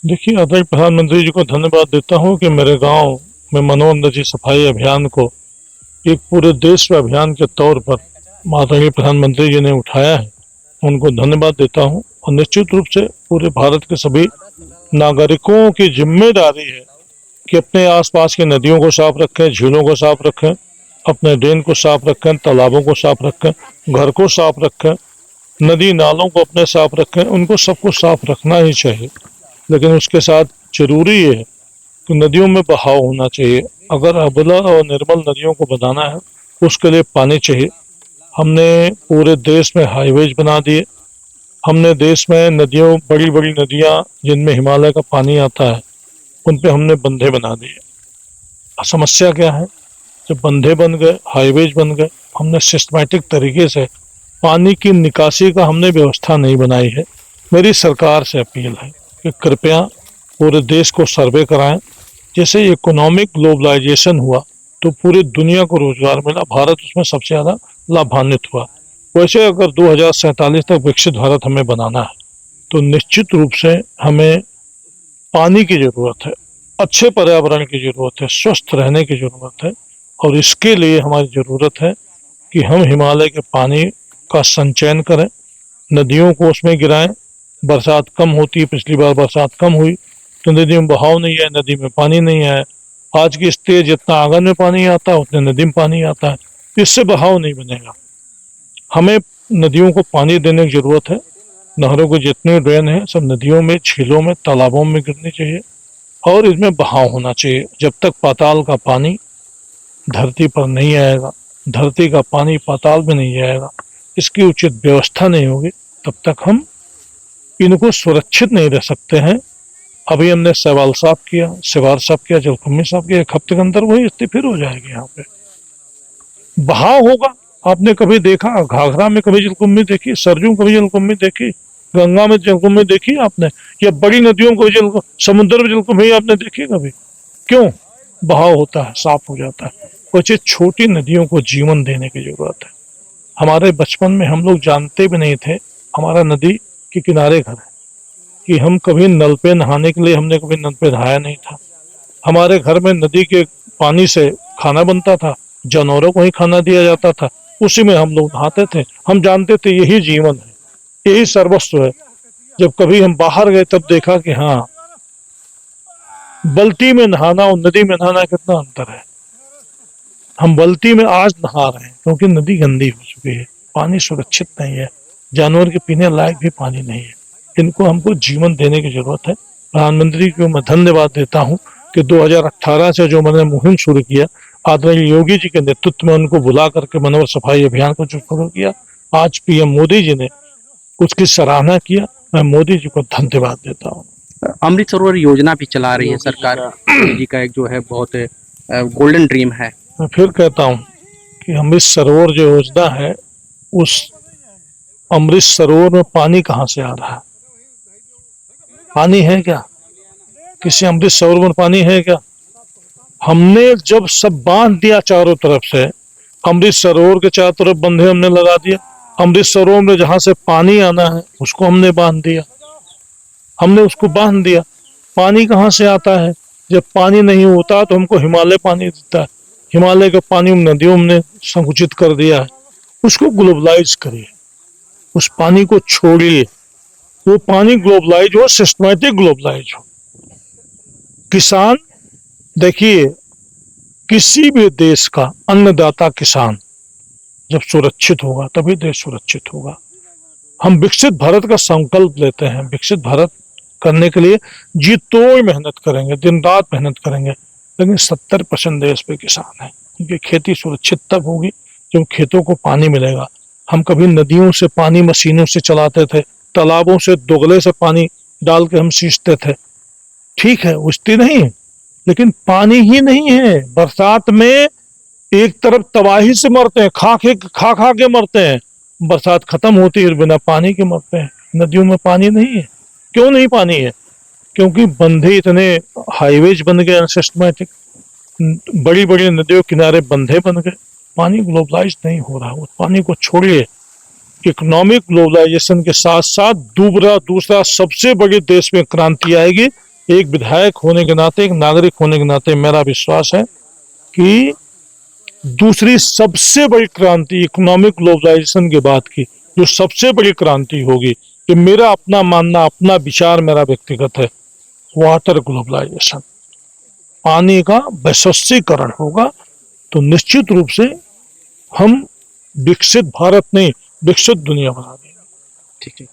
देखिए, आदरणीय प्रधानमंत्री जी को धन्यवाद देता हूँ कि मेरे गांव में मनोर नदी सफाई अभियान को एक पूरे देश में अभियान के तौर पर आदरणीय प्रधानमंत्री जी ने उठाया है। उनको धन्यवाद देता हूँ और निश्चित रूप से पूरे भारत के सभी नागरिकों की जिम्मेदारी है कि अपने आसपास की नदियों को साफ रखें, झीलों को साफ रखें, अपने ड्रेन को साफ रखें, तालाबों को साफ रखें, घर को साफ रखें, नदी नालों को अपने साफ रखें। उनको सबको साफ रखना ही चाहिए, लेकिन उसके साथ जरूरी है कि नदियों में बहाव होना चाहिए। अगर अबला और निर्मल नदियों को बनाना है, उसके लिए पानी चाहिए। हमने पूरे देश में हाईवेज बना दिए। हमने देश में नदियों, बड़ी बड़ी नदियां जिनमें हिमालय का पानी आता है, उन पे हमने बंधे बना दिए। समस्या क्या है? जब बंधे बन गए, हाईवेज बन गए, हमने सिस्टमैटिक तरीके से पानी की निकासी का हमने व्यवस्था नहीं बनाई है। मेरी सरकार से अपील है कि कृपया पूरे देश को सर्वे कराएं। जैसे इकोनॉमिक ग्लोबलाइजेशन हुआ तो पूरी दुनिया को रोजगार मिला, भारत उसमें सबसे ज्यादा लाभान्वित हुआ। वैसे अगर 2047 तक विकसित भारत हमें बनाना है तो निश्चित रूप से हमें पानी की जरूरत है, अच्छे पर्यावरण की जरूरत है, स्वस्थ रहने की जरूरत है। और इसके लिए हमारी जरूरत है कि हम हिमालय के पानी का संचयन करें, नदियों को उसमें गिराएं। बरसात कम होती है, पिछली बार बरसात कम हुई तो नदी में बहाव नहीं है, नदी में पानी नहीं है। आज की स्थिति, जितना आंगन में पानी आता है उतने नदी में पानी आता है, इससे बहाव नहीं बनेगा। हमें नदियों को पानी देने की जरूरत है। नहरों को जितने ड्रेन है सब नदियों में, झीलों में, तालाबों में गिरनी चाहिए और इसमें बहाव होना चाहिए। जब तक पाताल का पानी धरती पर नहीं आएगा, धरती का पानी पाताल में नहीं जाएगा, इसकी उचित व्यवस्था नहीं होगी, तब तक हम इनको सुरक्षित नहीं रह सकते हैं। अभी हमने सवाल साफ किया, सिवार साफ किया, जलकुंभी साफ किया, एक हफ्ते के अंदर वही स्थिति फिर हो जाएगी। यहाँ पे बहाव होगा। आपने कभी देखा घाघरा में कभी जलकुंभी देखी? सरजू कभी जलकुंभी देखी? गंगा में जलकुंभी देखी आपने? या बड़ी नदियों को जल, समुद्र में जलकुंभी आपने देखी कभी? क्यों? बहाव होता है, साफ हो जाता है। वैसे छोटी नदियों को जीवन देने की जरूरत है। हमारे बचपन में हम लोग जानते भी नहीं थे, हमारा नदी के किनारे घर है, कि हम कभी नल पे नहाने के लिए हमने कभी नल पे नहाया नहीं था। हमारे घर में नदी के पानी से खाना बनता था, जानवरों को ही खाना दिया जाता था, उसी में हम लोग नहाते थे। हम जानते थे यही जीवन है, यही सर्वस्व है। जब कभी हम बाहर गए तब देखा कि हाँ, बल्टी में नहाना और नदी में नहाना कितना अंतर है। हम बल्टी में आज नहा रहे हैं क्योंकि नदी गंदी हो चुकी है, पानी सुरक्षित नहीं है, जानवर के पीने लायक भी पानी नहीं है। इनको हमको जीवन देने की जरूरत है। प्रधानमंत्री को मैं धन्यवाद देता हूं कि 2018 से जो मैंने मुहिम शुरू किया, आदरणीय योगी जी के नेतृत्व में उनको बुला करके मनोवर सफाई अभियान को जो शुरू किया, आज पीएम मोदी जी ने उसकी सराहना किया। मैं मोदी जी को धन्यवाद देता हूँ। अमृत सरोवर योजना भी चला रही है सरकार। मोदी जी का एक जो है बहुत गोल्डन ड्रीम है। मैं फिर कहता हूँ कि अमृत सरोवर जो योजना है, उस अमृत सरोवर में पानी कहाँ से आ रहा है? पानी है क्या? किसी अमृत सरोवर में पानी है क्या? हमने जब सब बांध दिया चारों तरफ से, अमृत सरोवर के चारों तरफ बंधे हमने लगा दिया, अमृत सरोवर में जहां से पानी आना है उसको हमने बांध दिया, हमने उसको बांध दिया। पानी कहाँ से आता है? जब पानी नहीं होता तो हमको हिमालय पानी देता है, हिमालय का पानी नदियों में संकुचित कर दिया है। उसको ग्लोबलाइज करिए, उस पानी को छोड़िए, वो पानी ग्लोबलाइज हो, सिस्टमैटिक ग्लोबलाइज हो। किसान, देखिए, किसी भी देश का अन्नदाता किसान जब सुरक्षित होगा तभी देश सुरक्षित होगा। हम विकसित भारत का संकल्प लेते हैं, विकसित भारत करने के लिए जी तोड़ मेहनत करेंगे, दिन रात मेहनत करेंगे, लेकिन 70% देश पे किसान है। उनकी खेती सुरक्षित तब होगी जब खेतों को पानी मिलेगा। हम कभी नदियों से पानी मशीनों से चलाते थे, तालाबों से दोगले से पानी डाल के हम सींचते थे, ठीक है, उचती नहीं, लेकिन पानी ही नहीं है। बरसात में एक तरफ तबाही से मरते हैं, खा खा के मरते हैं, बरसात खत्म होती है बिना पानी के मरते हैं। नदियों में पानी नहीं है। क्यों नहीं पानी है? क्योंकि बंधे इतने हाईवेज बन गए अनसिस्टमैटिक, बड़ी बड़ी नदियों किनारे बंधे बन गए, पानी ग्लोबलाइज नहीं हो रहा। उस पानी को छोड़िए। इकोनॉमिक ग्लोबलाइजेशन के साथ साथ दूसरा सबसे बड़ी देश में क्रांति आएगी एक विधायक होने के नाते, एक नागरिक होने के नाते मेरा विश्वास है कि दूसरी सबसे बड़ी क्रांति इकोनॉमिक ग्लोबलाइजेशन के बाद की जो सबसे बड़ी क्रांति होगी, कि मेरा अपना मानना, अपना विचार मेरा व्यक्तिगत है, वाटर ग्लोबलाइजेशन, पानी का वैश्वीकरण होगा। तो निश्चित रूप से हम विकसित भारत नहीं, विकसित दुनिया बना देंगे। ठीक है।